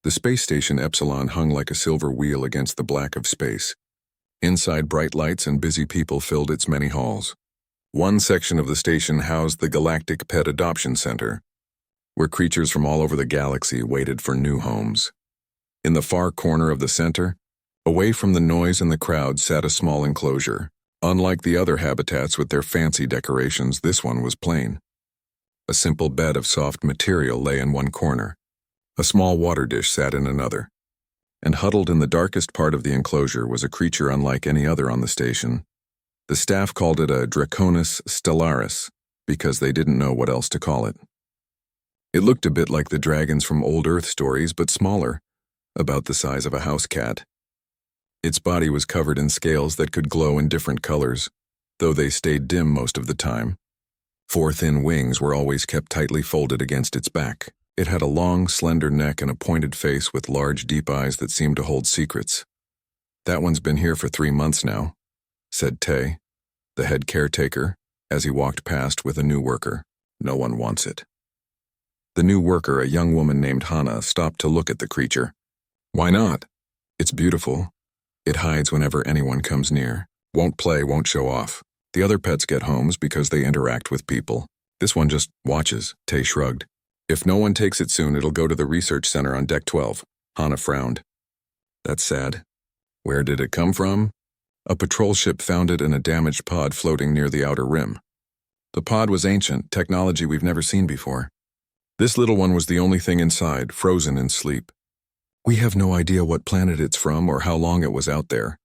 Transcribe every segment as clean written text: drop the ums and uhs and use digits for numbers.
The space station Epsilon hung like a silver wheel against the black of space. Inside, bright lights and busy people filled its many halls. One section of the station housed the Galactic Pet Adoption Center, where creatures from all over the galaxy waited for new homes. In the far corner of the center, away from the noise and the crowd, sat a small enclosure. Unlike the other habitats with their fancy decorations, this one was plain. A simple bed of soft material lay in one corner. A small water dish sat in another. And huddled in the darkest part of the enclosure was a creature unlike any other on the station. The staff called it a Draconis stellaris because they didn't know what else to call it. It looked a bit like the dragons from old Earth stories, but smaller, about the size of a house cat. Its body was covered in scales that could glow in different colors, though they stayed dim most of the time. 4 thin wings were always kept tightly folded against its back. It had a long, slender neck and a pointed face with large, deep eyes that seemed to hold secrets. "That one's been here for 3 months now," said Tay, the head caretaker, as he walked past with a new worker. "No one wants it." The new worker, a young woman named Hannah, stopped to look at the creature. "Why not? It's beautiful. It hides whenever anyone comes near. Won't play, won't show off. The other pets get homes because they interact with people. This one just watches," Tay shrugged. "If no one takes it soon, it'll go to the research center on Deck 12. Hannah frowned. "That's sad. Where did it come from?" "A patrol ship found it in a damaged pod floating near the outer rim. The pod was ancient, technology we've never seen before. This little one was the only thing inside, frozen in sleep. We have no idea what planet it's from or how long it was out there."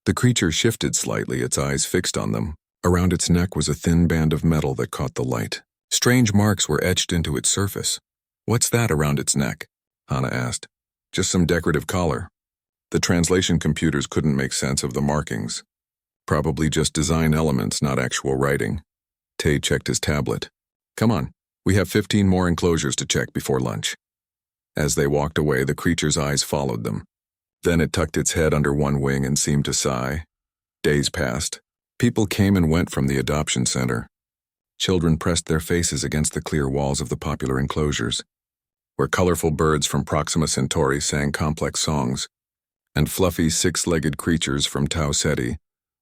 The creature shifted slightly, its eyes fixed on them. Around its neck was a thin band of metal that caught the light. Strange marks were etched into its surface. "What's that around its neck?" Hannah asked. "Just some decorative collar." The translation computers couldn't make sense of the markings. Probably just design elements, not actual writing. Tay checked his tablet. "Come on, we have 15 more enclosures to check before lunch." As they walked away, the creature's eyes followed them. Then it tucked its head under one wing and seemed to sigh. Days passed. People came and went from the adoption center. Children pressed their faces against the clear walls of the popular enclosures, where colorful birds from Proxima Centauri sang complex songs, and fluffy 6-legged creatures from Tau Ceti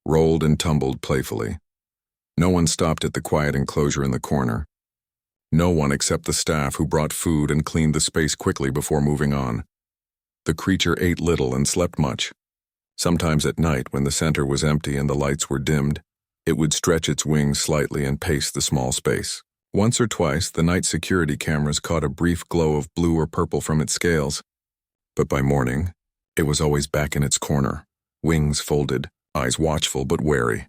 rolled and tumbled playfully. No one stopped at the quiet enclosure in the corner. No one except the staff, who brought food and cleaned the space quickly before moving on. The creature ate little and slept much. Sometimes at night, when the center was empty and the lights were dimmed, it would stretch its wings slightly and pace the small space. Once or twice, the night security cameras caught a brief glow of blue or purple from its scales. But by morning, it was always back in its corner, wings folded, eyes watchful but wary.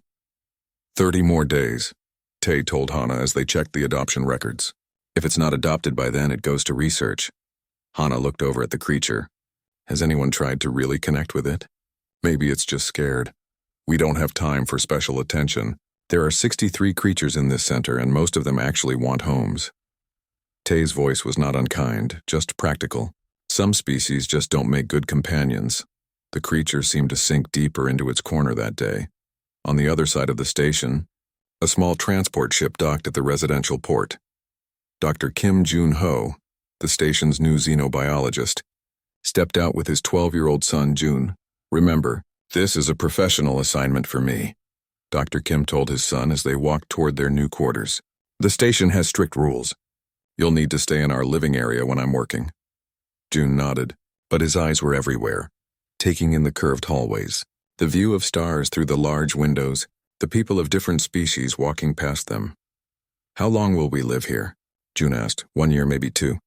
30 more days, Tay told Hannah as they checked the adoption records. "If it's not adopted by then, it goes to research." Hannah looked over at the creature. "Has anyone tried to really connect with it? Maybe it's just scared. We don't have time for special attention. There are 63 creatures in this center, and most of them actually want homes." Tay's voice was not unkind, just practical. Some species just don't make good companions. The creature seemed to sink deeper into its corner that day. On the other side of the station, a small transport ship docked at the residential port. Dr. Kim Jun-ho, the station's new xenobiologist, stepped out with his 12-year-old son, Jun. "Remember, this is a professional assignment for me," Dr. Kim told his son as they walked toward their new quarters. "The station has strict rules. You'll need to stay in our living area when I'm working." Jun nodded, but his eyes were everywhere, taking in the curved hallways, the view of stars through the large windows, the people of different species walking past them. "How long will we live here?" Jun asked. 1 year, maybe 2.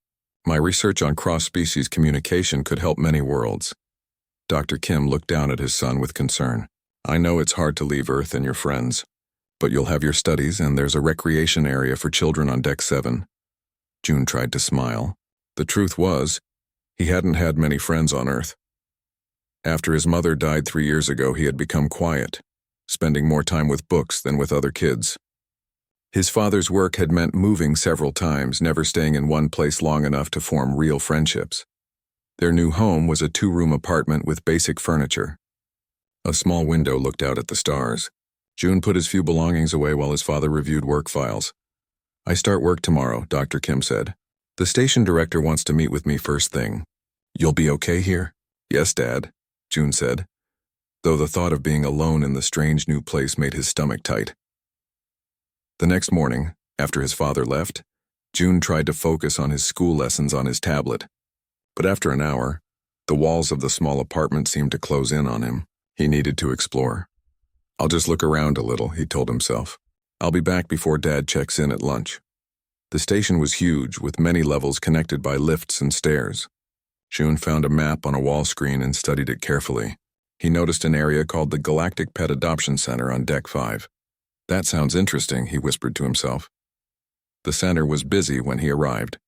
"My research on cross-species communication could help many worlds." Dr. Kim looked down at his son with concern. "I know it's hard to leave Earth and your friends, but you'll have your studies and there's a recreation area for children on Deck 7. Jun tried to smile. The truth was, he hadn't had many friends on Earth. After his mother died 3 years ago, he had become quiet, spending more time with books than with other kids. His father's work had meant moving several times, never staying in one place long enough to form real friendships. Their new home was a 2-room apartment with basic furniture. A small window looked out at the stars. Jun put his few belongings away while his father reviewed work files. "I start work tomorrow," Dr. Kim said. "The station director wants to meet with me first thing. "You'll be okay here?" "Yes, Dad," June said, though the thought of being alone in the strange new place made his stomach tight. The next morning, after his father left, June tried to focus on his school lessons on his tablet. But after an hour, the walls of the small apartment seemed to close in on him. He needed to explore. "I'll just look around a little," he told himself. "I'll be back before Dad checks in at lunch." The station was huge, with many levels connected by lifts and stairs. June found a map on a wall screen and studied it carefully. He noticed an area called the Galactic Pet Adoption Center on Deck 5. "That sounds interesting," he whispered to himself. The center was busy when he arrived.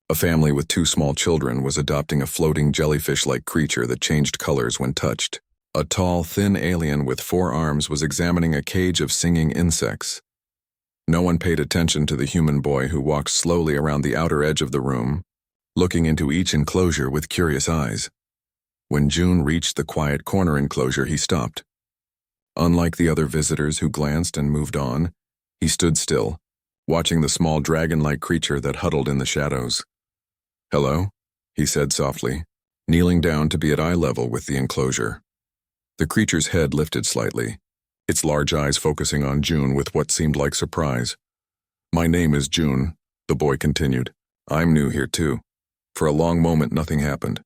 A family with 2 small children was adopting a floating jellyfish-like creature that changed colors when touched. A tall, thin alien with 4 arms was examining a cage of singing insects. No one paid attention to the human boy who walked slowly around the outer edge of the room, looking into each enclosure with curious eyes. When June reached the quiet corner enclosure, he stopped. Unlike the other visitors who glanced and moved on, he stood still, watching the small dragon-like creature that huddled in the shadows. "Hello?" he said softly, kneeling down to be at eye level with the enclosure. The creature's head lifted slightly, its large eyes focusing on June with what seemed like surprise. "My name is June," the boy continued. "I'm new here too." For a long moment, nothing happened.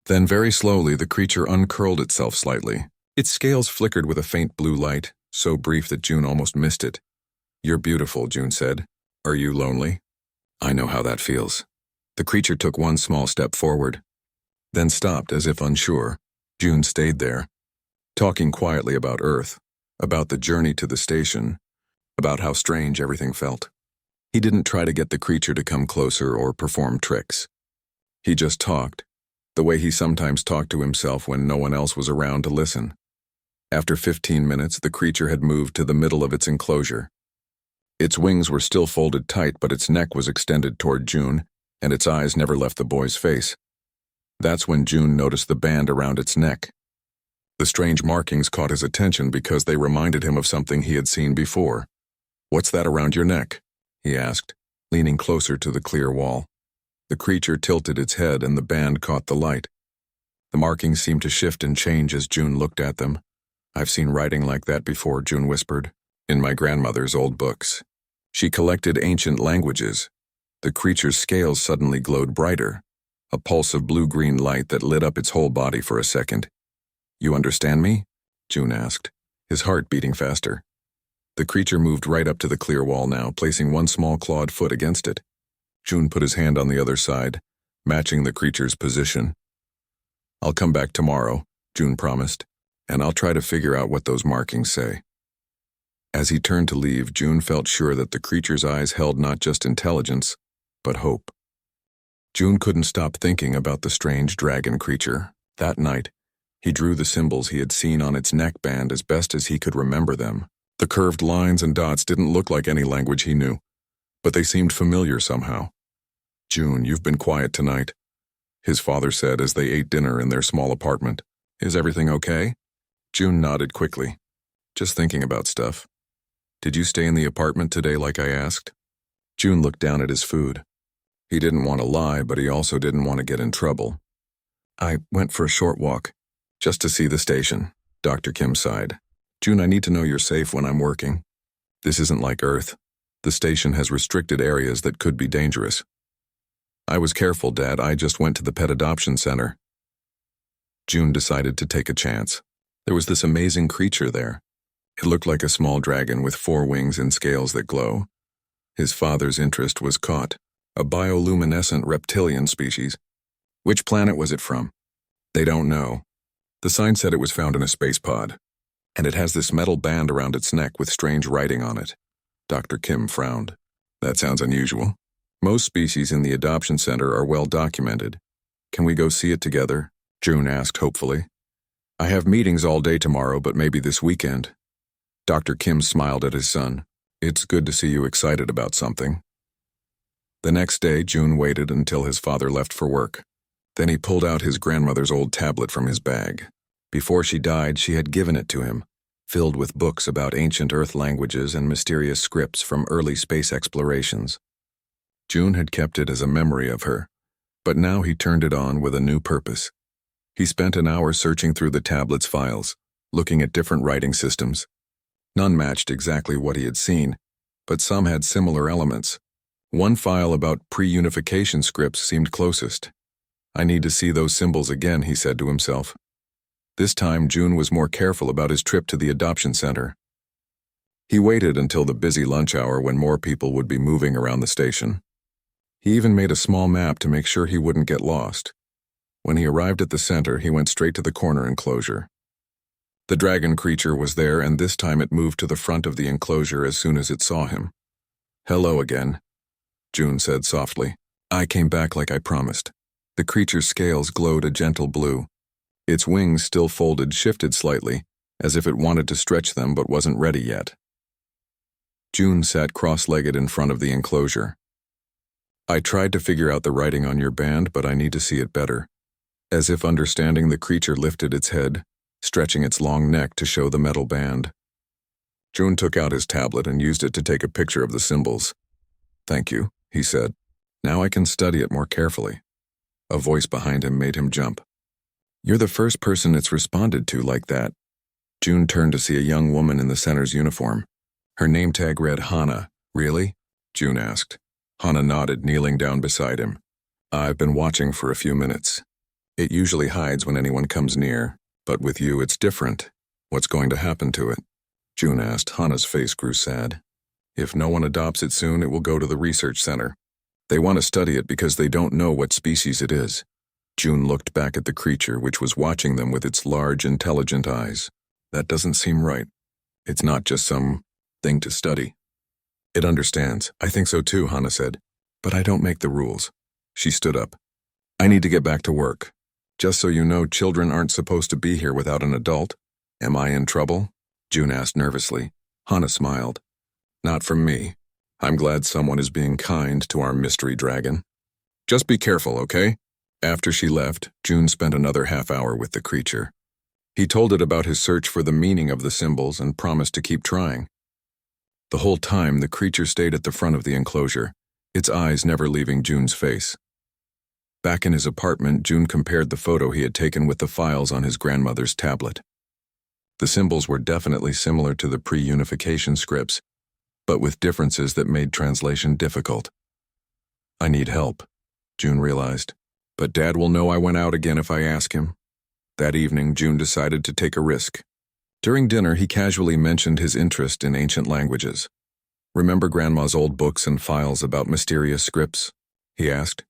Then very slowly, the creature uncurled itself slightly. Its scales flickered with a faint blue light, so brief that June almost missed it. "You're beautiful," June said. "Are you lonely?" "I know how that feels." The creature took one small step forward, then stopped as if unsure. June stayed there, talking quietly about Earth, about the journey to the station, about how strange everything felt. He didn't try to get the creature to come closer or perform tricks. He just talked, the way he sometimes talked to himself when no one else was around to listen. After 15 minutes, the creature had moved to the middle of its enclosure. Its wings were still folded tight, but its neck was extended toward June, and its eyes never left the boy's face. That's when June noticed the band around its neck. The strange markings caught his attention because they reminded him of something he had seen before. "What's that around your neck?" he asked, leaning closer to the clear wall. The creature tilted its head and the band caught the light. The markings seemed to shift and change as June looked at them. "I've seen writing like that before," June whispered, "in my grandmother's old books. She collected ancient languages." The creature's scales suddenly glowed brighter, a pulse of blue-green light that lit up its whole body for a second. "You understand me?" June asked, his heart beating faster. The creature moved right up to the clear wall now, placing one small clawed foot against it. June put his hand on the other side, matching the creature's position. "I'll come back tomorrow," June promised, "and I'll try to figure out what those markings say." As he turned to leave, June felt sure that the creature's eyes held not just intelligence, but hope. June couldn't stop thinking about the strange dragon creature. That night, he drew the symbols he had seen on its neckband as best as he could remember them. The curved lines and dots didn't look like any language he knew, but they seemed familiar somehow. "June, you've been quiet tonight," his father said as they ate dinner in their small apartment. "Is everything okay?" June nodded quickly. "Just thinking about stuff." "Did you stay in the apartment today like I asked?" June looked down at his food. He didn't want to lie, but he also didn't want to get in trouble. "I went for a short walk, just to see the station," Dr. Kim sighed. "June, I need to know you're safe when I'm working. This isn't like Earth. The station has restricted areas that could be dangerous." "I was careful, Dad. I just went to the pet adoption center." June decided to take a chance. There was this amazing creature there. It looked like a small dragon with 4 wings and scales that glow. His father's interest was caught. A bioluminescent reptilian species. Which planet was it from? They don't know. The sign said it was found in a space pod, and it has this metal band around its neck with strange writing on it. Dr. Kim frowned. "That sounds unusual. Most species in the adoption center are well documented. Can we go see it together?" June asked hopefully. "I have meetings all day tomorrow, but maybe this weekend." Dr. Kim smiled at his son. "It's good to see you excited about something." The next day, June waited until his father left for work. Then he pulled out his grandmother's old tablet from his bag. Before she died, she had given it to him, filled with books about ancient Earth languages and mysterious scripts from early space explorations. June had kept it as a memory of her, But now he turned it on with a new purpose. He spent an hour searching through the tablet's files, looking at different writing systems. None matched exactly what he had seen, but some had similar elements. One file about pre-unification scripts seemed closest. I need to see those symbols again, he said to himself. This time, June was more careful about his trip to the adoption center. He waited until the busy lunch hour when more people would be moving around the station. He even made a small map to make sure he wouldn't get lost. When he arrived at the center, he went straight to the corner enclosure. The dragon creature was there, and this time it moved to the front of the enclosure as soon as it saw him. "Hello again," June said softly. "I came back like I promised." The creature's scales glowed a gentle blue. Its wings, still folded, shifted slightly, as if it wanted to stretch them but wasn't ready yet. June sat cross-legged in front of the enclosure. "I tried to figure out the writing on your band, but I need to see it better." As if understanding, the creature lifted its head, stretching its long neck to show the metal band. June took out his tablet and used it to take a picture of the symbols. "Thank you," he said. "Now I can study it more carefully." A voice behind him made him jump. "You're the first person it's responded to like that." June turned to see a young woman in the center's uniform. Her name tag read Hannah. "Really?" June asked. Hannah nodded, kneeling down beside him. "I've been watching for a few minutes. It usually hides when anyone comes near, but with you it's different. What's going to happen to it?" June asked. Hannah's face grew sad. "If no one adopts it soon, it will go to the research center. They want to study it because they don't know what species it is." June looked back at the creature, which was watching them with its large, intelligent eyes. "That doesn't seem right. It's not just some thing to study." "It understands. I think so too," Hannah said. "But I don't make the rules." She stood up. "I need to get back to work. Just so you know, children aren't supposed to be here without an adult." "Am I in trouble?" June asked nervously. Hannah smiled. "Not from me. I'm glad someone is being kind to our mystery dragon. Just be careful, okay?" After she left, June spent another half-hour with the creature. He told it about his search for the meaning of the symbols and promised to keep trying. The whole time, the creature stayed at the front of the enclosure, its eyes never leaving June's face. Back in his apartment, June compared the photo he had taken with the files on his grandmother's tablet. The symbols were definitely similar to the pre-unification scripts, but with differences that made translation difficult. "I need help," June realized. "But Dad will know I went out again if I ask him." That evening, June decided to take a risk. During dinner, he casually mentioned his interest in ancient languages. "Remember Grandma's old books and files about mysterious scripts?" he asked.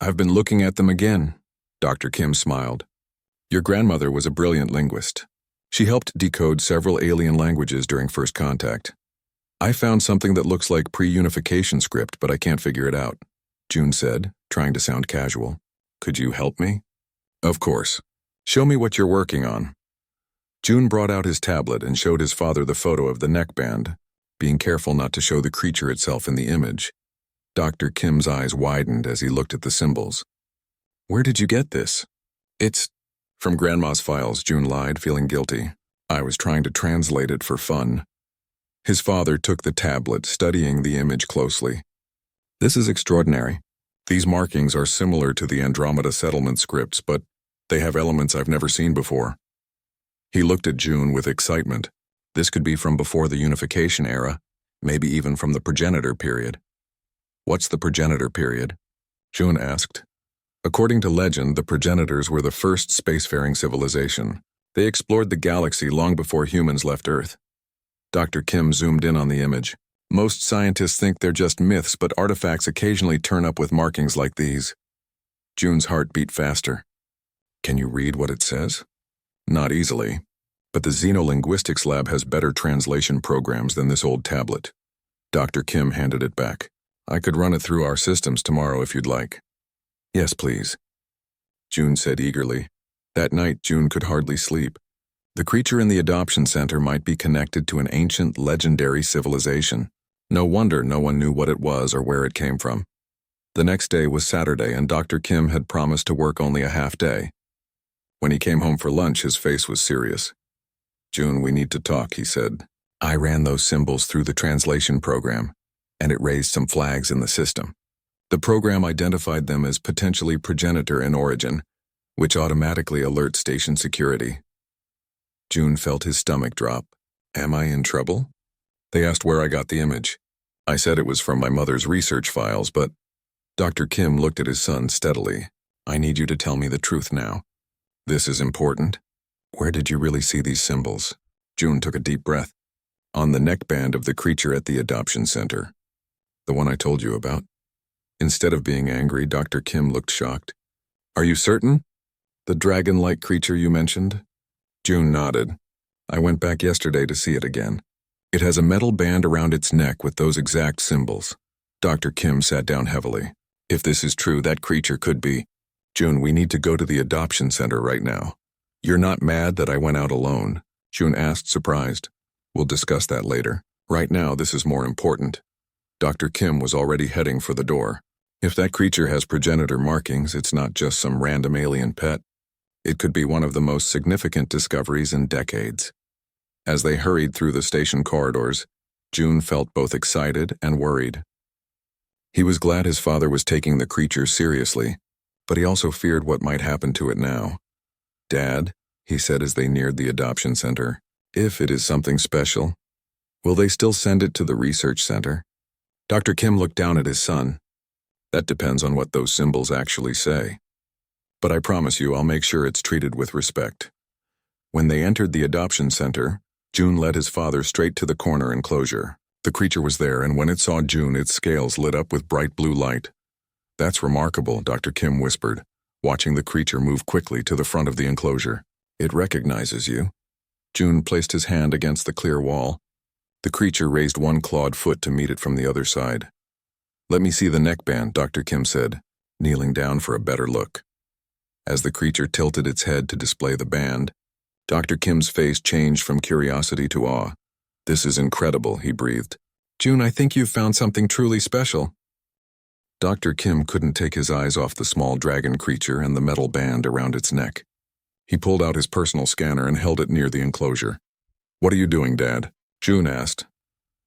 "I've been looking at them again." Dr. Kim smiled. "Your grandmother was a brilliant linguist. She helped decode several alien languages during first contact. I found something that looks like pre-unification script, but I can't figure it out," June said, trying to sound casual. "Could you help me?" "Of course. Show me what you're working on." June brought out his tablet and showed his father the photo of the neckband, being careful not to show the creature itself in the image. Dr. Kim's eyes widened as he looked at the symbols. "Where did you get this?" "It's from Grandma's files," June lied, feeling guilty. "I was trying to translate it for fun." His father took the tablet, studying the image closely. "This is extraordinary. These markings are similar to the Andromeda settlement scripts, but they have elements I've never seen before." He looked at June with excitement. This could be from before the unification era, maybe even from the progenitor period. "What's the progenitor period?" June asked. According to legend, the progenitors were the first spacefaring civilization. They explored the galaxy long before humans left Earth. Dr. Kim zoomed in on the image. "Most scientists think they're just myths, but artifacts occasionally turn up with markings like these." June's heart beat faster. "Can you read what it says?" "Not easily, but the Xenolinguistics lab has better translation programs than this old tablet." Dr. Kim handed it back. "I could run it through our systems tomorrow if you'd like." "Yes, please," June said eagerly. That night, June could hardly sleep. The creature in the adoption center might be connected to an ancient, legendary civilization. No wonder no one knew what it was or where it came from. The next day was Saturday, and Dr. Kim had promised to work only a half day. When he came home for lunch, his face was serious. "June, we need to talk," he said. "I ran those symbols through the translation program, and it raised some flags in the system. The program identified them as potentially progenitor in origin, which automatically alerts station security. June felt his stomach drop. Am I in trouble? They asked where I got the image. I said it was from my mother's research files, but Dr. Kim looked at his son steadily. I need you to tell me the truth now. This is important. Where did you really see these symbols? June took a deep breath. On the neckband of the creature at the adoption center. The one I told you about. Instead of being angry, Dr. Kim looked shocked. Are you certain? The dragon-like creature you mentioned? June nodded. I went back yesterday to see it again. It has a metal band around its neck with those exact symbols. Dr. Kim sat down heavily. If this is true, that creature could be. June, we need to go to the adoption center right now. You're not mad that I went out alone? June asked, surprised. We'll discuss that later. Right now, this is more important. Dr. Kim was already heading for the door. If that creature has progenitor markings, it's not just some random alien pet. It could be one of the most significant discoveries in decades. As they hurried through the station corridors, June felt both excited and worried. He was glad his father was taking the creature seriously, but he also feared what might happen to it now. Dad, he said as they neared the adoption center, if it is something special, will they still send it to the research center? Dr. Kim looked down at his son. That depends on what those symbols actually say. But I promise you I'll make sure it's treated with respect. When they entered the adoption center, June led his father straight to the corner enclosure. The creature was there, and when it saw June, its scales lit up with bright blue light. That's remarkable, Dr. Kim whispered, watching the creature move quickly to the front of the enclosure. It recognizes you. June placed his hand against the clear wall. The creature raised one clawed foot to meet it from the other side. Let me see the neckband, Dr. Kim said, kneeling down for a better look. As the creature tilted its head to display the band, Dr. Kim's face changed from curiosity to awe. This is incredible, he breathed. June, I think you've found something truly special. Dr. Kim couldn't take his eyes off the small dragon creature and the metal band around its neck. He pulled out his personal scanner and held it near the enclosure. What are you doing, Dad? June asked.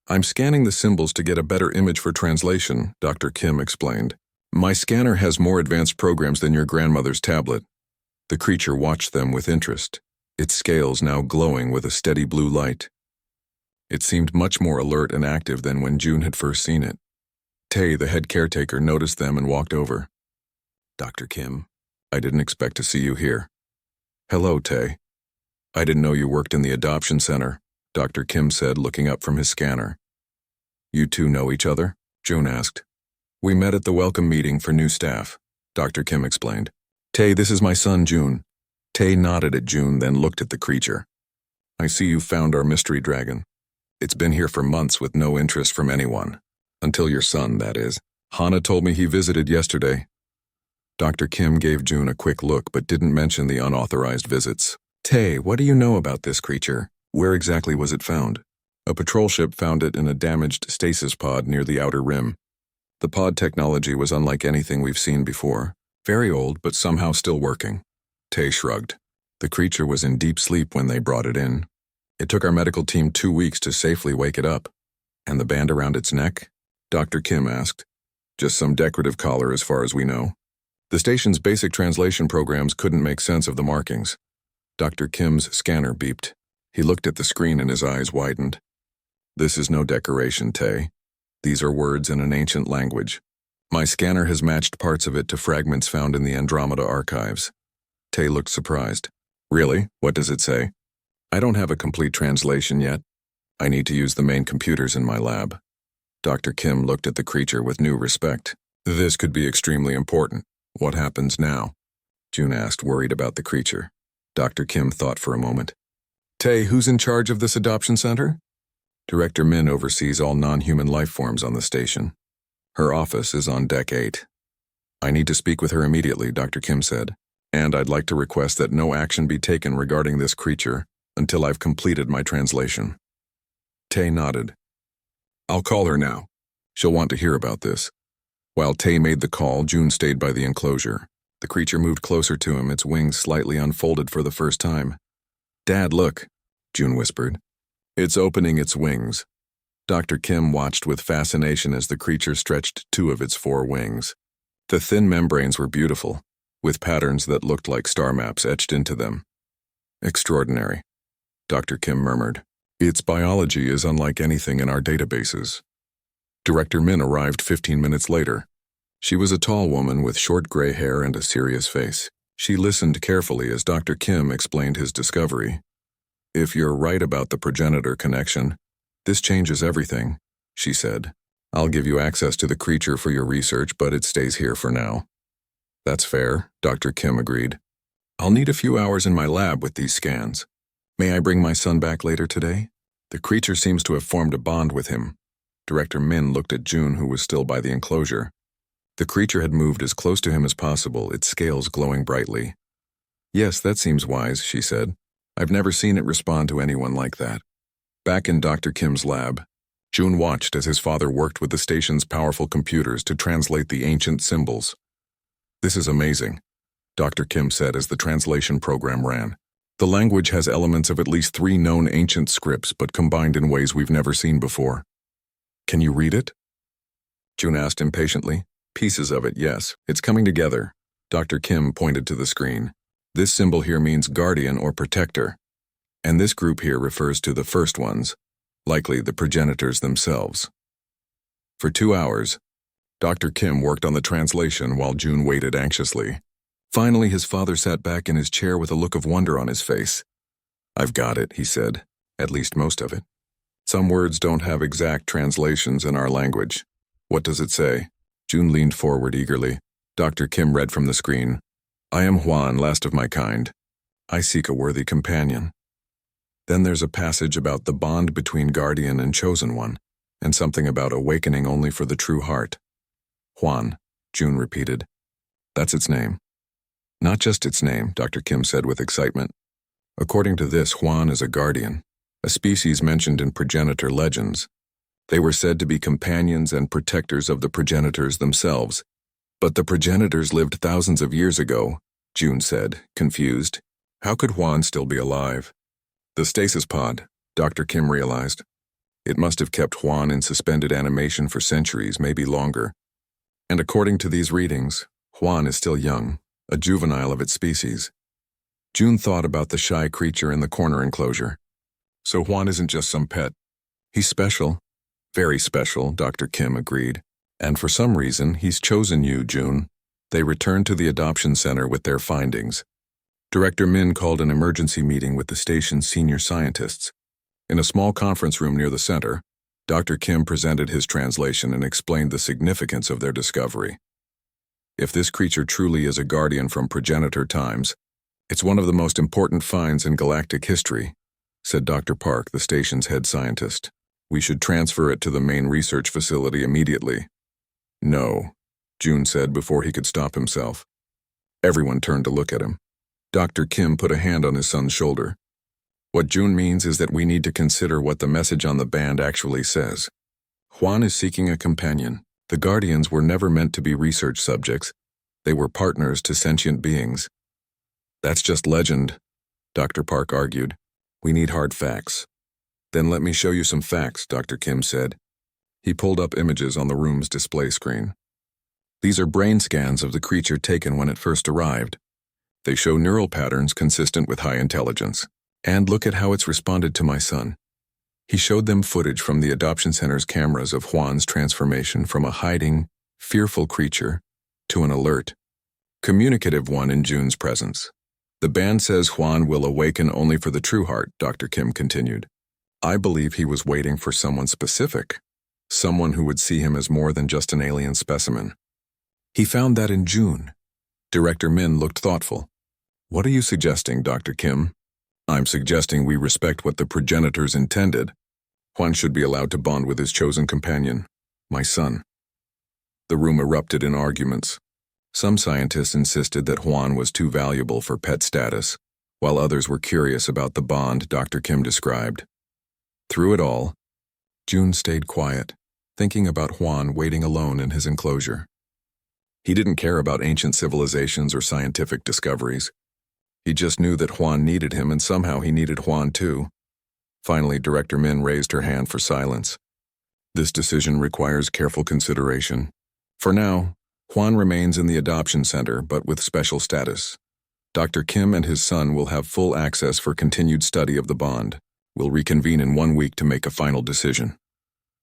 I'm scanning the symbols to get a better image for translation, Dr. Kim explained. My scanner has more advanced programs than your grandmother's tablet. The creature watched them with interest, its scales now glowing with a steady blue light. It seemed much more alert and active than when June had first seen it. Tay, the head caretaker, noticed them and walked over. Dr. Kim, I didn't expect to see you here. Hello, Tay. I didn't know you worked in the adoption center, Dr. Kim said, looking up from his scanner. You two know each other? June asked. We met at the welcome meeting for new staff, Dr. Kim explained. Tay, this is my son, June. Tay nodded at June, then looked at the creature. I see you found our mystery dragon. It's been here for months with no interest from anyone. Until your son, that is. Hana told me he visited yesterday. Dr. Kim gave June a quick look but didn't mention the unauthorized visits. Tay, what do you know about this creature? Where exactly was it found? A patrol ship found it in a damaged stasis pod near the outer rim. The pod technology was unlike anything we've seen before. Very old, but somehow still working. Tay shrugged. The creature was in deep sleep when they brought it in. It took our medical team 2 weeks to safely wake it up. And the band around its neck? Dr. Kim asked. Just some decorative collar as far as we know. The station's basic translation programs couldn't make sense of the markings. Dr. Kim's scanner beeped. He looked at the screen and his eyes widened. This is no decoration, Tay. These are words in an ancient language. My scanner has matched parts of it to fragments found in the Andromeda archives. Tay looked surprised. Really? What does it say? I don't have a complete translation yet. I need to use the main computers in my lab. Dr. Kim looked at the creature with new respect. This could be extremely important. What happens now? June asked, worried about the creature. Dr. Kim thought for a moment. Tay, who's in charge of this adoption center? Director Min oversees all non-human life forms on the station. Her office is on Deck 8. I need to speak with her immediately, Dr. Kim said, and I'd like to request that no action be taken regarding this creature until I've completed my translation. Tay nodded. I'll call her now. She'll want to hear about this. While Tay made the call, June stayed by the enclosure. The creature moved closer to him, its wings slightly unfolded for the first time. Dad, look, June whispered. It's opening its wings. Dr. Kim watched with fascination as the creature stretched 2 of its 4 wings. The thin membranes were beautiful, with patterns that looked like star maps etched into them. Extraordinary, Dr. Kim murmured. Its biology is unlike anything in our databases. Director Min arrived 15 minutes later. She was a tall woman with short gray hair and a serious face. She listened carefully as Dr. Kim explained his discovery. If you're right about the progenitor connection, this changes everything, she said. I'll give you access to the creature for your research, but it stays here for now. That's fair, Dr. Kim agreed. I'll need a few hours in my lab with these scans. May I bring my son back later today? The creature seems to have formed a bond with him. Director Min looked at June, who was still by the enclosure. The creature had moved as close to him as possible, its scales glowing brightly. Yes, that seems wise, she said. I've never seen it respond to anyone like that. Back in Dr. Kim's lab, June watched as his father worked with the station's powerful computers to translate the ancient symbols. This is amazing, Dr. Kim said as the translation program ran. The language has elements of at least 3 known ancient scripts, but combined in ways we've never seen before. Can you read it? June asked impatiently. Pieces of it, yes. It's coming together. Dr. Kim pointed to the screen. This symbol here means guardian or protector. And this group here refers to the first ones, likely the progenitors themselves. For 2 hours, Dr. Kim worked on the translation while June waited anxiously. Finally, his father sat back in his chair with a look of wonder on his face. I've got it, he said, at least most of it. Some words don't have exact translations in our language. What does it say? June leaned forward eagerly. Dr. Kim read from the screen. I am Juan, last of my kind. I seek a worthy companion. Then there's a passage about the bond between guardian and chosen one, and something about awakening only for the true heart. Juan, June repeated. That's its name. Not just its name, Dr. Kim said with excitement. According to this, Juan is a guardian, a species mentioned in progenitor legends. They were said to be companions and protectors of the progenitors themselves. But the progenitors lived thousands of years ago, June said, confused. How could Juan still be alive? The stasis pod, Dr. Kim realized. It must have kept Juan in suspended animation for centuries, maybe longer. And according to these readings, Juan is still young, a juvenile of its species. June thought about the shy creature in the corner enclosure. So Juan isn't just some pet. He's special. Very special, Dr. Kim agreed. And for some reason, he's chosen you, June. They returned to the adoption center with their findings. Director Min called an emergency meeting with the station's senior scientists. In a small conference room near the center, Dr. Kim presented his translation and explained the significance of their discovery. If this creature truly is a guardian from progenitor times, it's one of the most important finds in galactic history, said Dr. Park, the station's head scientist. We should transfer it to the main research facility immediately. No, June said before he could stop himself. Everyone turned to look at him. Dr. Kim put a hand on his son's shoulder. What June means is that we need to consider what the message on the band actually says. Juan is seeking a companion. The Guardians were never meant to be research subjects. They were partners to sentient beings. That's just legend, Dr. Park argued. We need hard facts. Then let me show you some facts, Dr. Kim said. He pulled up images on the room's display screen. These are brain scans of the creature taken when it first arrived. They show neural patterns consistent with high intelligence. And look at how it's responded to my son. He showed them footage from the adoption center's cameras of Juan's transformation from a hiding, fearful creature to an alert, communicative one in June's presence. The band says Juan will awaken only for the true heart, Dr. Kim continued. I believe he was waiting for someone specific, someone who would see him as more than just an alien specimen. He found that in June. Director Min looked thoughtful. What are you suggesting, Dr. Kim? I'm suggesting we respect what the progenitors intended. Juan should be allowed to bond with his chosen companion, my son. The room erupted in arguments. Some scientists insisted that Juan was too valuable for pet status, while others were curious about the bond Dr. Kim described. Through it all, June stayed quiet, thinking about Juan waiting alone in his enclosure. He didn't care about ancient civilizations or scientific discoveries. He just knew that Juan needed him, and somehow he needed Juan too. Finally, Director Min raised her hand for silence. This decision requires careful consideration. For now, Juan remains in the adoption center, but with special status. Dr. Kim and his son will have full access for continued study of the bond. We'll reconvene in 1 week to make a final decision.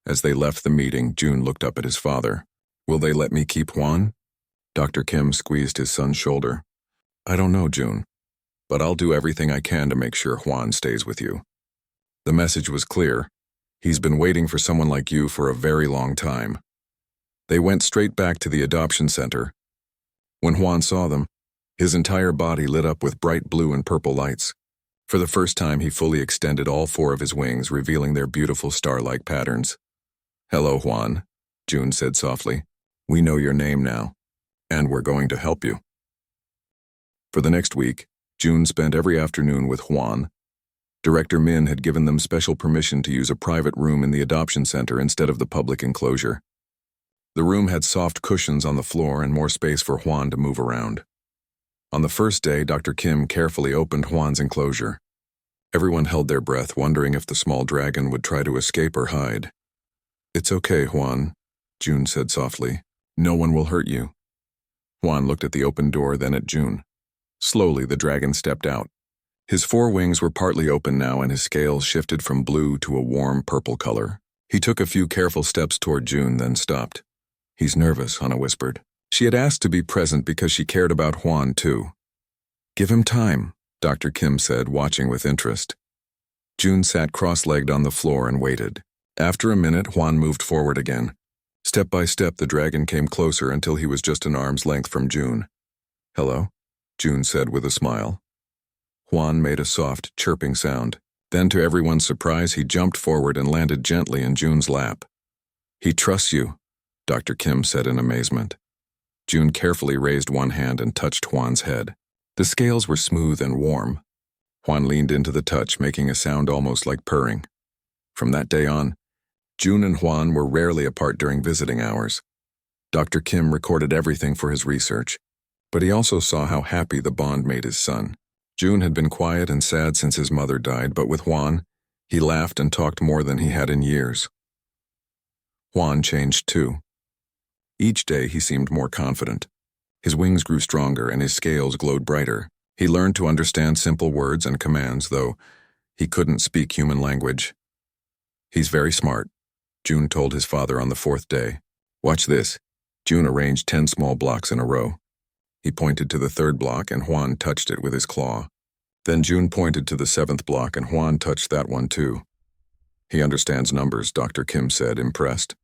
As they left the meeting, June looked up at his father. Will they let me keep Juan? Dr. Kim squeezed his son's shoulder. I don't know, June, but I'll do everything I can to make sure Juan stays with you. The message was clear. He's been waiting for someone like you for a very long time. They went straight back to the adoption center. When Juan saw them, his entire body lit up with bright blue and purple lights. For the first time, he fully extended all 4 of his wings, revealing their beautiful star-like patterns. Hello, Juan, June said softly. We know your name now, and we're going to help you. For the next week, June spent every afternoon with Juan. Director Min had given them special permission to use a private room in the adoption center instead of the public enclosure. The room had soft cushions on the floor and more space for Juan to move around. On the first day, Dr. Kim carefully opened Juan's enclosure. Everyone held their breath, wondering if the small dragon would try to escape or hide. It's okay, Juan, June said softly. No one will hurt you. Juan looked at the open door, then at June. Slowly, the dragon stepped out. His 4 wings were partly open now, and his scales shifted from blue to a warm purple color. He took a few careful steps toward June, then stopped. He's nervous, Hannah whispered. She had asked to be present because she cared about Juan, too. Give him time, Dr. Kim said, watching with interest. June sat cross-legged on the floor and waited. After a minute, Juan moved forward again. Step by step, the dragon came closer until he was just an arm's length from June. Hello, June said with a smile. Juan made a soft, chirping sound. Then, to everyone's surprise, he jumped forward and landed gently in June's lap. He trusts you, Dr. Kim said in amazement. June carefully raised one hand and touched Juan's head. The scales were smooth and warm. Juan leaned into the touch, making a sound almost like purring. From that day on, June and Juan were rarely apart during visiting hours. Dr. Kim recorded everything for his research, but he also saw how happy the bond made his son. June had been quiet and sad since his mother died, but with Juan, he laughed and talked more than he had in years. Juan changed too. Each day he seemed more confident. His wings grew stronger and his scales glowed brighter. He learned to understand simple words and commands, though he couldn't speak human language. He's very smart, June told his father on the 4th day. Watch this. June arranged 10 small blocks in a row. He pointed to the 3rd block and Juan touched it with his claw. Then June pointed to the 7th block and Juan touched that one too. He understands numbers, Dr. Kim said, impressed.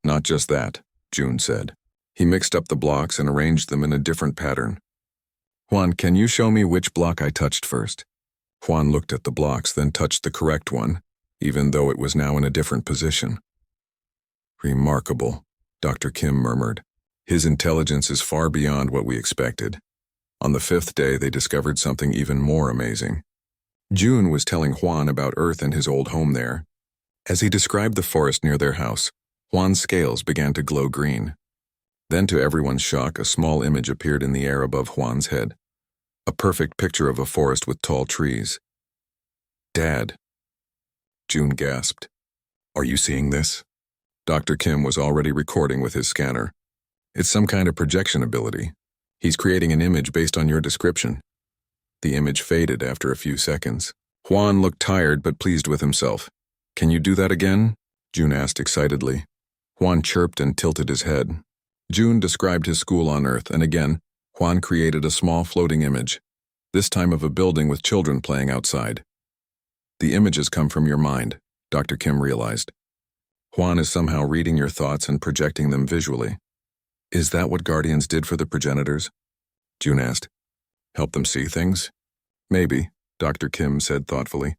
Not just that, June said. He mixed up the blocks and arranged them in a different pattern. Juan, can you show me which block I touched first? Juan looked at the blocks, then touched the correct one, even though it was now in a different position. Remarkable, Dr. Kim murmured. His intelligence is far beyond what we expected. On the 5th day, they discovered something even more amazing. June was telling Juan about Earth and his old home there. As he described the forest near their house, Juan's scales began to glow green. Then, to everyone's shock, a small image appeared in the air above Juan's head. A perfect picture of a forest with tall trees. Dad, June gasped. Are you seeing this? Dr. Kim was already recording with his scanner. It's some kind of projection ability. He's creating an image based on your description. The image faded after a few seconds. Juan looked tired but pleased with himself. Can you do that again? June asked excitedly. Juan chirped and tilted his head. June described his school on Earth, and again, Juan created a small floating image, this time of a building with children playing outside. The images come from your mind, Dr. Kim realized. Juan is somehow reading your thoughts and projecting them visually. Is that what guardians did for the progenitors? June asked. Help them see things? Maybe, Dr. Kim said thoughtfully.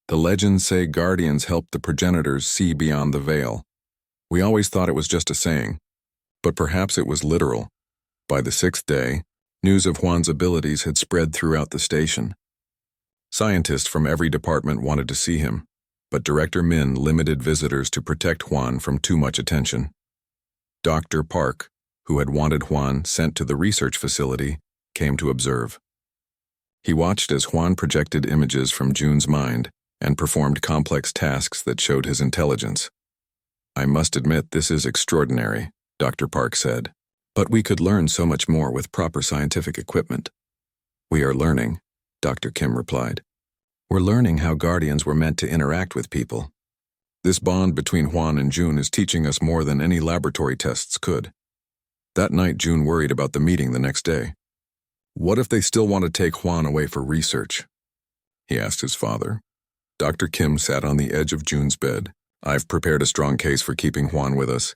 The legends say guardians helped the progenitors see beyond the veil. We always thought it was just a saying, but perhaps it was literal. By the 6th day, news of Juan's abilities had spread throughout the station. Scientists from every department wanted to see him, but Director Min limited visitors to protect Juan from too much attention. Dr. Park, who had wanted Juan sent to the research facility, came to observe. He watched as Juan projected images from June's mind and performed complex tasks that showed his intelligence. I must admit, this is extraordinary, Dr. Park said. But we could learn so much more with proper scientific equipment. We are learning, Dr. Kim replied. We're learning how guardians were meant to interact with people. This bond between Juan and June is teaching us more than any laboratory tests could. That night, June worried about the meeting the next day. What if they still want to take Juan away for research? He asked his father. Dr. Kim sat on the edge of June's bed. I've prepared a strong case for keeping Juan with us.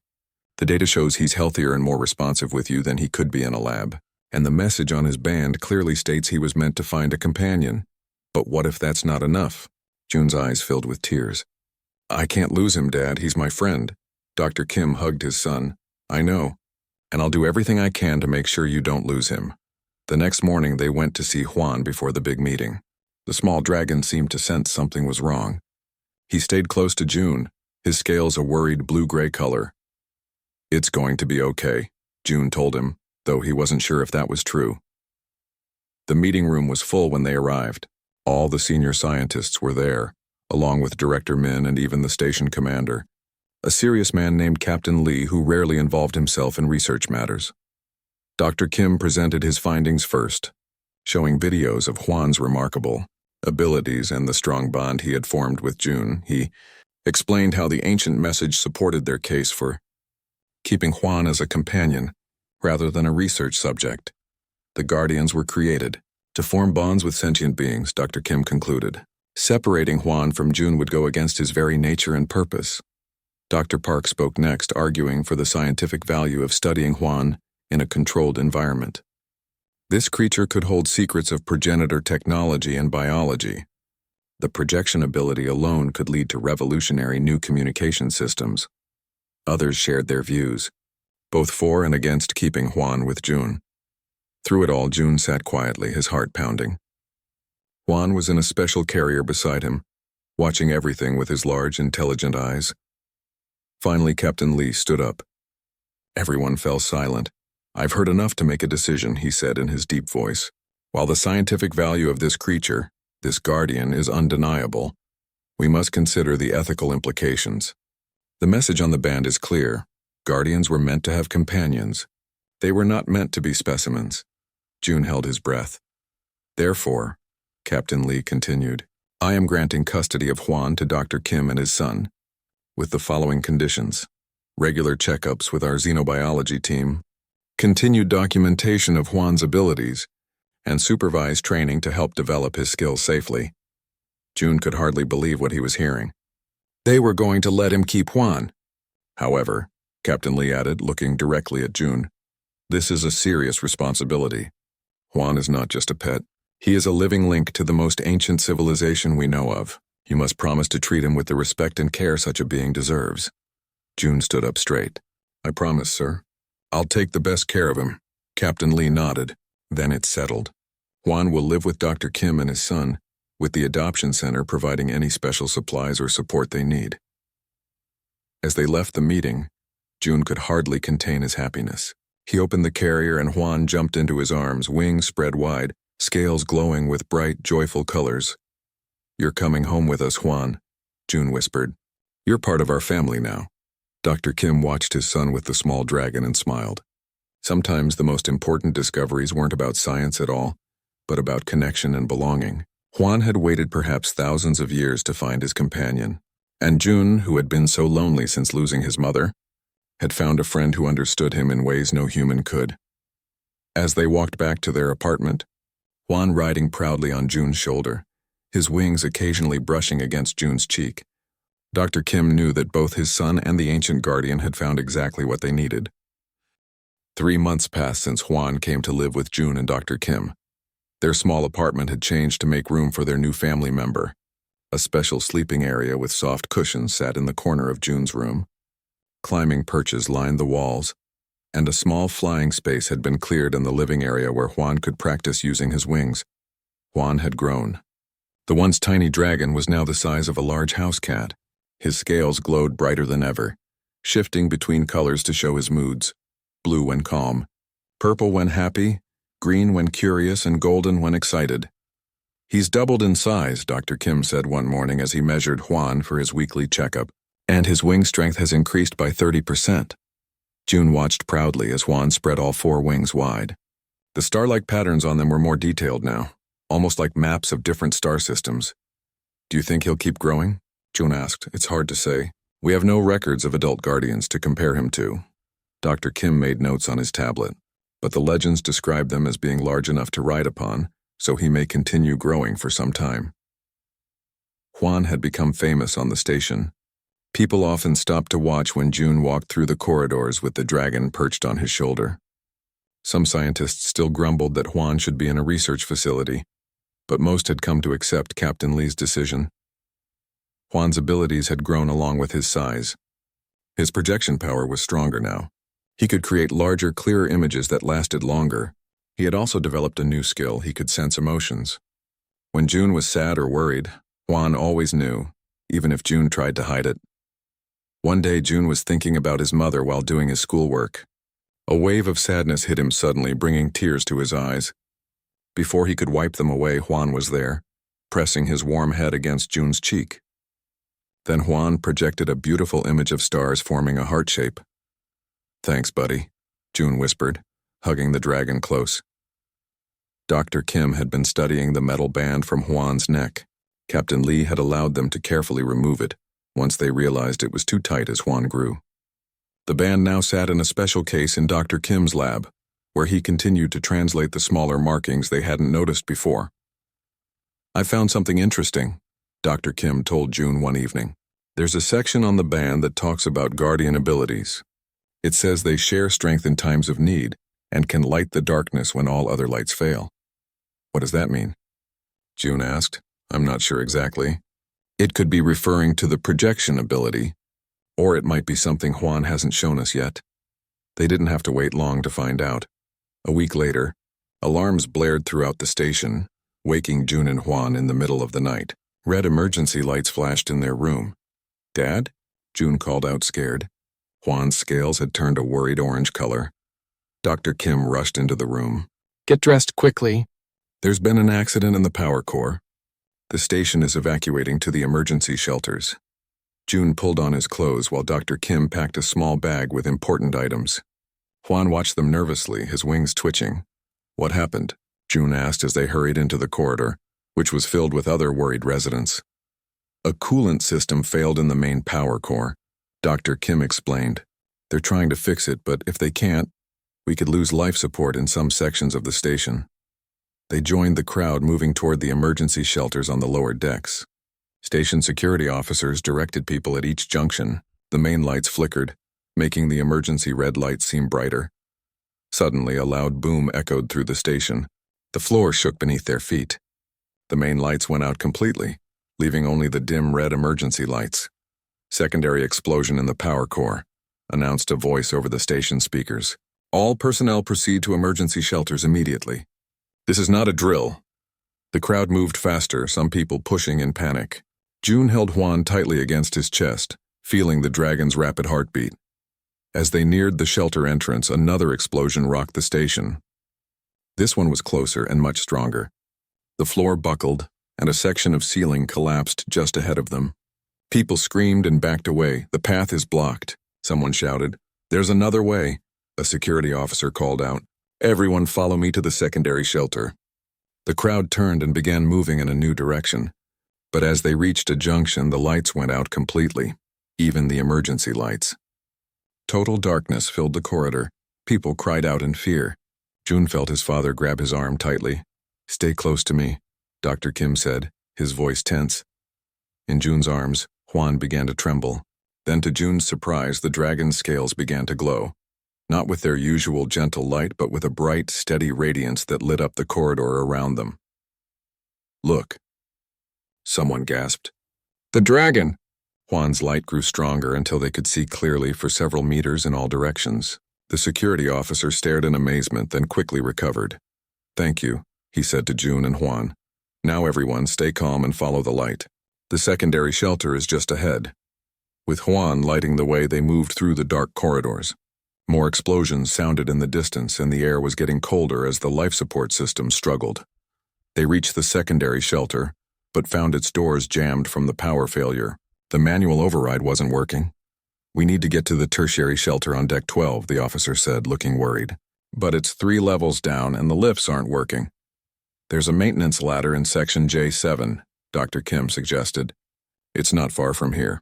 The data shows he's healthier and more responsive with you than he could be in a lab. And the message on his band clearly states he was meant to find a companion. But what if that's not enough? June's eyes filled with tears. I can't lose him, Dad. He's my friend. Dr. Kim hugged his son. I know. And I'll do everything I can to make sure you don't lose him. The next morning, they went to see Juan before the big meeting. The small dragon seemed to sense something was wrong. He stayed close to June, his scales a worried blue-gray color. It's going to be okay, June told him, though he wasn't sure if that was true. The meeting room was full when they arrived. All the senior scientists were there, along with Director Min and even the station commander, a serious man named Captain Lee who rarely involved himself in research matters. Dr. Kim presented his findings first, showing videos of Juan's remarkable abilities and the strong bond he had formed with June. He explained how the ancient message supported their case for keeping Juan as a companion rather than a research subject. The Guardians were created to form bonds with sentient beings, Dr. Kim concluded. Separating Juan from June would go against his very nature and purpose. Dr. Park spoke next, arguing for the scientific value of studying Juan in a controlled environment. This creature could hold secrets of progenitor technology and biology. The projection ability alone could lead to revolutionary new communication systems. Others shared their views, both for and against keeping Juan with June. Through it all, June sat quietly, his heart pounding. Juan was in a special carrier beside him, watching everything with his large, intelligent eyes. Finally, Captain Lee stood up. Everyone fell silent. I've heard enough to make a decision, he said in his deep voice. While the scientific value of this creature, this guardian, is undeniable, we must consider the ethical implications. The message on the band is clear. Guardians were meant to have companions. They were not meant to be specimens. June held his breath. Therefore, Captain Lee continued, I am granting custody of Juan to Dr. Kim and his son, with the following conditions: regular checkups with our xenobiology team, continued documentation of Juan's abilities, and supervised training to help develop his skills safely. June could hardly believe what he was hearing. They were going to let him keep Juan. However, Captain Lee added, looking directly at June, this is a serious responsibility. Juan is not just a pet. He is a living link to the most ancient civilization we know of. You must promise to treat him with the respect and care such a being deserves. June stood up straight. I promise, sir. I'll take the best care of him. Captain Lee nodded. Then it's settled. Juan will live with Dr. Kim and his son, with the adoption center providing any special supplies or support they need. As they left the meeting, June could hardly contain his happiness. He opened the carrier and Juan jumped into his arms, wings spread wide, scales glowing with bright, joyful colors. You're coming home with us, Juan, June whispered. You're part of our family now. Dr. Kim watched his son with the small dragon and smiled. Sometimes the most important discoveries weren't about science at all, but about connection and belonging. Juan had waited perhaps thousands of years to find his companion, and June, who had been so lonely since losing his mother, had found a friend who understood him in ways no human could. As they walked back to their apartment, Juan riding proudly on June's shoulder, his wings occasionally brushing against June's cheek, Dr. Kim knew that both his son and the ancient guardian had found exactly what they needed. 3 months passed since Juan came to live with June and Dr. Kim. Their small apartment had changed to make room for their new family member. A special sleeping area with soft cushions sat in the corner of June's room. Climbing perches lined the walls, and a small flying space had been cleared in the living area where Juan could practice using his wings. Juan had grown. The once tiny dragon was now the size of a large house cat. His scales glowed brighter than ever, shifting between colors to show his moods: blue when calm, purple when happy, green when curious, and golden when excited. He's doubled in size, Dr. Kim said one morning as he measured Juan for his weekly checkup, and his wing strength has increased by 30%. June watched proudly as Juan spread all four wings wide. The star-like patterns on them were more detailed now, almost like maps of different star systems. "Do you think he'll keep growing?" June asked. "It's hard to say. We have no records of adult guardians to compare him to." Dr. Kim made notes on his tablet, but the legends describe them as being large enough to ride upon, so he may continue growing for some time. Juan had become famous on the station. People often stopped to watch when June walked through the corridors with the dragon perched on his shoulder. Some scientists still grumbled that Juan should be in a research facility, but most had come to accept Captain Lee's decision. Juan's abilities had grown along with his size. His projection power was stronger now. He could create larger, clearer images that lasted longer. He had also developed a new skill: he could sense emotions. When June was sad or worried, Juan always knew, even if June tried to hide it. One day, June was thinking about his mother while doing his schoolwork. A wave of sadness hit him suddenly, bringing tears to his eyes. Before he could wipe them away, Juan was there, pressing his warm head against June's cheek. Then Juan projected a beautiful image of stars forming a heart shape. "Thanks, buddy," June whispered, hugging the dragon close. Dr. Kim had been studying the metal band from Juan's neck. Captain Lee had allowed them to carefully remove it, once they realized it was too tight as Juan grew. The band now sat in a special case in Dr. Kim's lab, where he continued to translate the smaller markings they hadn't noticed before. "I found something interesting," Dr. Kim told June one evening. "There's a section on the band that talks about guardian abilities. It says they share strength in times of need and can light the darkness when all other lights fail." "What does that mean?" June asked. "I'm not sure exactly. It could be referring to the projection ability, or it might be something Juan hasn't shown us yet." They didn't have to wait long to find out. A week later, alarms blared throughout the station, waking June and Juan in the middle of the night. Red emergency lights flashed in their room. "Dad?" June called out, scared. Juan's scales had turned a worried orange color. Dr. Kim rushed into the room. "Get dressed quickly." "There's been an accident in the power core. The station is evacuating to the emergency shelters." June pulled on his clothes while Dr. Kim packed a small bag with important items. Juan watched them nervously, his wings twitching. "What happened?" June asked as they hurried into the corridor, which was filled with other worried residents. "A coolant system failed in the main power core," Dr. Kim explained. "They're trying to fix it, but if they can't, we could lose life support in some sections of the station." They joined the crowd moving toward the emergency shelters on the lower decks. Station security officers directed people at each junction. The main lights flickered, making the emergency red lights seem brighter. Suddenly, a loud boom echoed through the station. The floor shook beneath their feet. The main lights went out completely, leaving only the dim red emergency lights. "Secondary explosion in the power core," announced a voice over the station speakers. "All personnel proceed to emergency shelters immediately." "This is not a drill." The crowd moved faster, some people pushing in panic. June held Juan tightly against his chest, feeling the dragon's rapid heartbeat. As they neared the shelter entrance, another explosion rocked the station. This one was closer and much stronger. The floor buckled, and a section of ceiling collapsed just ahead of them. People screamed and backed away. "The path is blocked," someone shouted. "There's another way," a security officer called out. "Everyone follow me to the secondary shelter." The crowd turned and began moving in a new direction. But as they reached a junction, the lights went out completely, even the emergency lights. Total darkness filled the corridor. People cried out in fear. June felt his father grab his arm tightly. "Stay close to me," Dr. Kim said, his voice tense. In June's arms, Juan began to tremble. Then, to June's surprise, the dragon's scales began to glow. Not with their usual gentle light, but with a bright, steady radiance that lit up the corridor around them. "Look," someone gasped. "The dragon!" Juan's light grew stronger until they could see clearly for several meters in all directions. The security officer stared in amazement, then quickly recovered. "Thank you," he said to June and Juan. "Now everyone, stay calm and follow the light. The secondary shelter is just ahead." With Juan lighting the way, they moved through the dark corridors. More explosions sounded in the distance, and the air was getting colder as the life support system struggled. They reached the secondary shelter, but found its doors jammed from the power failure. The manual override wasn't working. We need to get to the tertiary shelter on deck 12, the officer said, looking worried. But it's 3 levels down and the lifts aren't working. There's a maintenance ladder in section J7, Dr. Kim suggested. It's not far from here.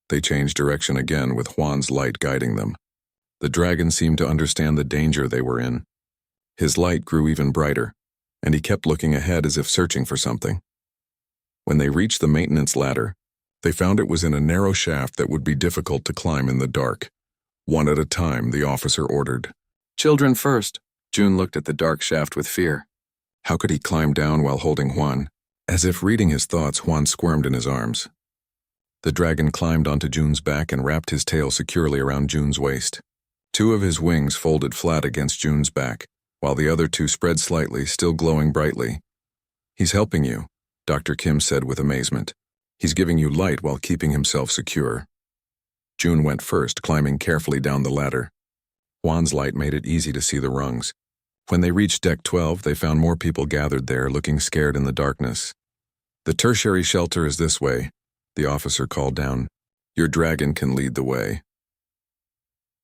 They changed direction again with Juan's light guiding them. The dragon seemed to understand the danger they were in. His light grew even brighter, and he kept looking ahead as if searching for something. When they reached the maintenance ladder, they found it was in a narrow shaft that would be difficult to climb in the dark. One at a time, the officer ordered. Children first. June looked at the dark shaft with fear. How could he climb down while holding Juan? As if reading his thoughts, Juan squirmed in his arms. The dragon climbed onto June's back and wrapped his tail securely around June's waist. 2 of his wings folded flat against June's back, while the other 2 spread slightly, still glowing brightly. He's helping you, Dr. Kim said with amazement. He's giving you light while keeping himself secure. June went first, climbing carefully down the ladder. Juan's light made it easy to see the rungs. When they reached deck 12, they found more people gathered there, looking scared in the darkness. The tertiary shelter is this way, the officer called down. Your dragon can lead the way.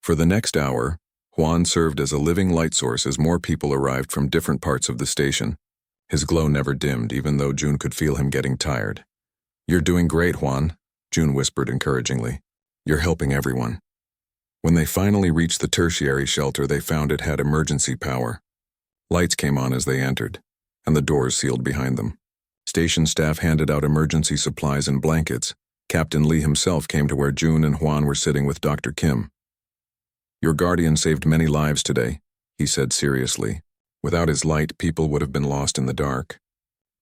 For the next hour, Juan served as a living light source as more people arrived from different parts of the station. His glow never dimmed, even though June could feel him getting tired. You're doing great, Juan, June whispered encouragingly. You're helping everyone. When they finally reached the tertiary shelter, they found it had emergency power. Lights came on as they entered, and the doors sealed behind them. Station staff handed out emergency supplies and blankets. Captain Lee himself came to where June and Juan were sitting with Dr. Kim. Your guardian saved many lives today, he said seriously. Without his light, people would have been lost in the dark.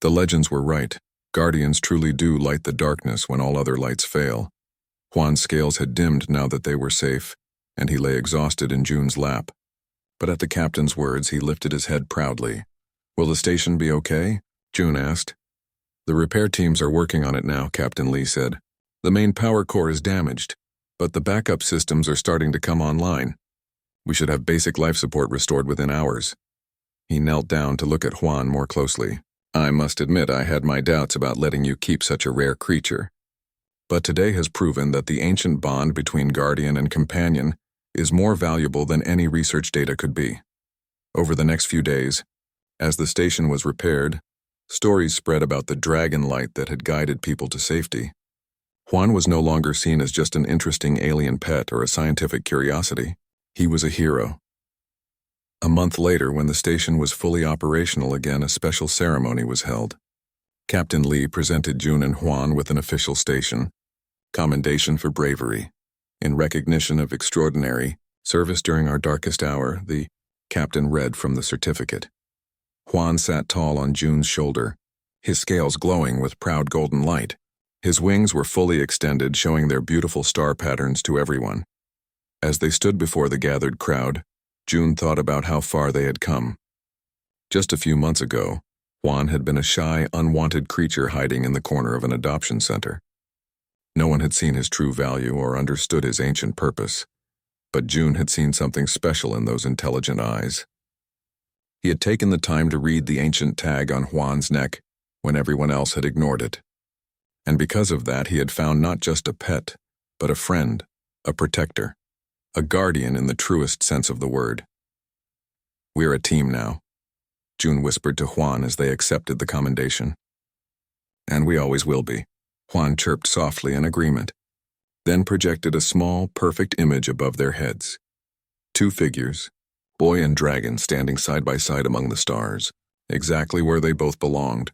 The legends were right. Guardians truly do light the darkness when all other lights fail. Juan's scales had dimmed now that they were safe, and he lay exhausted in June's lap. But at the captain's words, he lifted his head proudly. Will the station be okay? June asked. The repair teams are working on it now, Captain Lee said. The main power core is damaged, but the backup systems are starting to come online. We should have basic life support restored within hours. He knelt down to look at Juan more closely. I must admit I had my doubts about letting you keep such a rare creature. But today has proven that the ancient bond between guardian and companion is more valuable than any research data could be. Over the next few days, as the station was repaired, stories spread about the dragon light that had guided people to safety. Juan was no longer seen as just an interesting alien pet or a scientific curiosity. He was a hero. A month later, when the station was fully operational again, a special ceremony was held. Captain Lee presented June and Juan with an official station commendation for bravery. In recognition of extraordinary service during our darkest hour, the captain read from the certificate. Juan sat tall on June's shoulder, his scales glowing with proud golden light. His wings were fully extended, showing their beautiful star patterns to everyone. As they stood before the gathered crowd, June thought about how far they had come. Just a few months ago, Juan had been a shy, unwanted creature hiding in the corner of an adoption center. No one had seen his true value or understood his ancient purpose, but June had seen something special in those intelligent eyes. He had taken the time to read the ancient tag on Juan's neck when everyone else had ignored it. And because of that, he had found not just a pet, but a friend, a protector, a guardian in the truest sense of the word. We're a team now, June whispered to Juan as they accepted the commendation. And we always will be, Juan chirped softly in agreement, then projected a small, perfect image above their heads. 2 figures, boy and dragon standing side by side among the stars, exactly where they both belonged.